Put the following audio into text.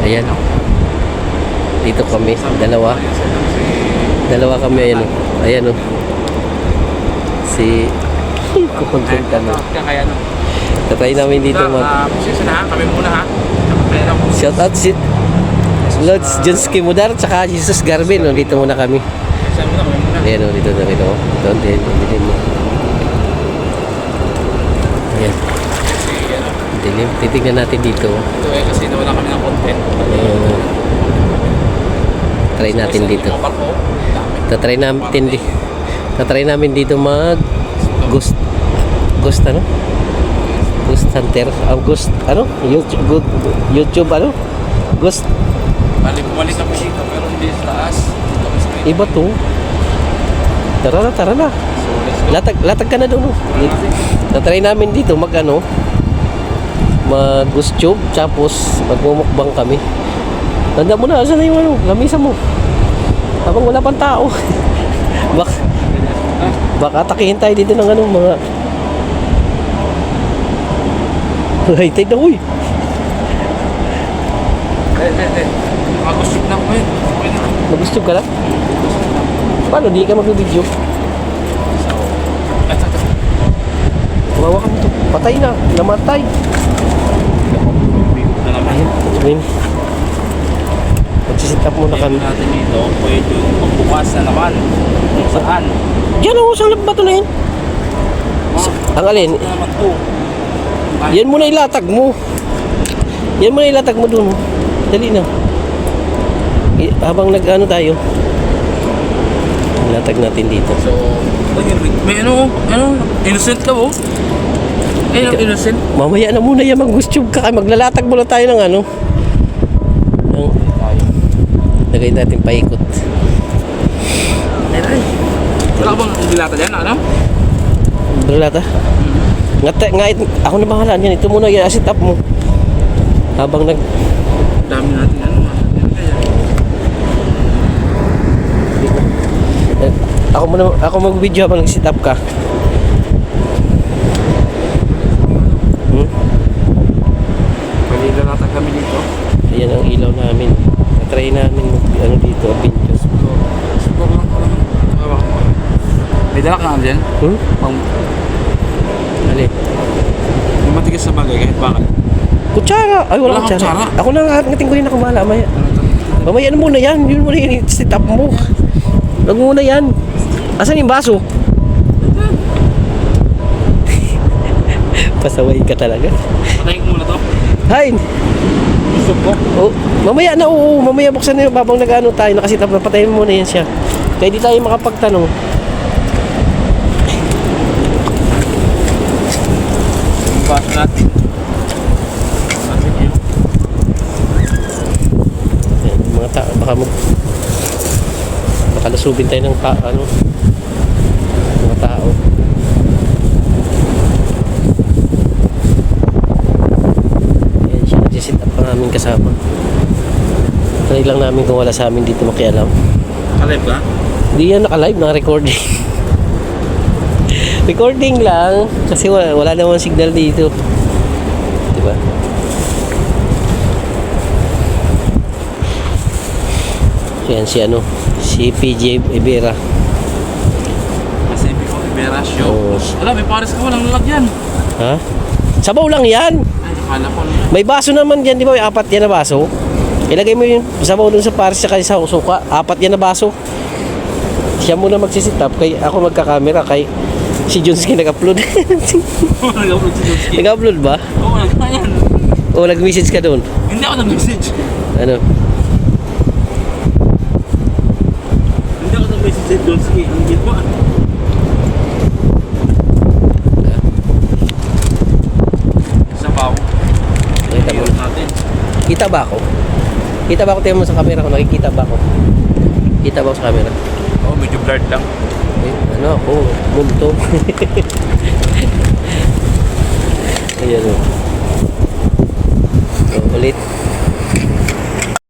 Ayan. Dito kami, dalawa. Dalawa kami, ayan o. Ayan o. Si... kukontent kami. Kaya ano? Tatry namin dito Pasensya na ha, kami muna ha. shout out si Lods Junski Mudar tsaka Jesus Garvin. No? Dito muna kami. Ayan o, dito na rin o. Doon din mo. Ayan. Dilim. Titignan natin dito. Ito eh, kasi nawala kami ng content. Try natin dito. Tatry namin dito mag ghost ano? Ghost hunter. Ghost ano? YouTube ano? Ghost. Balik kami dito pero hindi sa taas. Iba to. Tara na. Latag ka na doon. Tatry namin dito mag ano? Mag ghost tube tapos magmumukbang kami. Tanda mo na, saan na yung ano? Lamisa mo. Habang wala pang tao. Baka atakihin tayo dito ng ano, mga... Ay, tayo na, uy! Mag-gusto na ko yun. Mag-gusto ka lang? Paano? Di ka mag-video? Kawawa ka mo to. Patay na. Namatay. Ayun. Magsisit up muna kami. Natin dito, pwede magbukas na naman. Kung saan? Diyan o, saan bato na yun? Ang alin? Naman to. Yan muna ilatag mo. Yan muna ilatag mo dun. Dali na. Habang nag-ano tayo. Ilatag natin dito. So, may innocent ka mo? Innocent? Mamaya na muna yan, mag-gustube ka. Maglalatag muna tayo ng ano. Lagay natin paikot. Ay. Wala ka bang dilata dyan, ano? Dilata? Ngait, ako na bahala niyan. Ito muna, i-sit up mo. Habang Dami natin ano. Ako mag-video habang nag-sit up ka. Pag-dilata kami dito. Ayan ang ilaw namin. Try namin ano dito, videos. May dala ka nga dyan? Alin? May matigas sa bagay kahit bakit. Kutsara! Ay, wala Wala kang kutsara. kutsara? Ako na nga, ngating ko rin nakamala. Mamaya na muna yan. Yun muna yung sit up mo. Wag muna yan. Asan yung baso? Pasaway ka talaga. Patayin ko muna to. Hay! Gusto ko. Oh, mamaya na, oo. Mamaya buksan na yun. Babang nag-ano tayo, nakasit up na. Patayin muna yan siya. Kaya di tayo makapagtanong. Baso natin. Ayan, yung mga tao, baka lusubin tayo ng mga tao. Ayan siya, nagsisit up ang aming kasama. Try lang namin kung wala sa amin dito makialam. Kalib ka? Hindi yan naka-live, naka-recording. Recording lang kasi wala naman signal dito. Diba? Yan si PJ Ibera. Kasi Pico Rivera show. Oh. Wala, may pares ka walang lalagyan. Ha? Sabaw lang yan. Ay, akala ko lang. May baso naman dyan, di ba? May apat yan na baso. Ilagay mo yung sabaw dun sa pares saka sa suka. Apat yan na baso. Siya muna magsisit up. Kay ako magkakamera. Kay si Junski nag-upload. Nag-upload si Joski. Nag-upload ba? Oo, nag-yan. O nag-message ka doon? Hindi ako nag-message. Ano? Hindi ako nag-message si Joski. Ang gito ah. Isa pa ako. Nakita mo. Natin. Kita ba ako? Kita ba ako? Tingnan mo sa camera ko. Nakikita ba ako? Kita ba ako sa camera? Oo, medyo blurred lang. Eh, ano ako? Multo. Ayan o. So, ulit.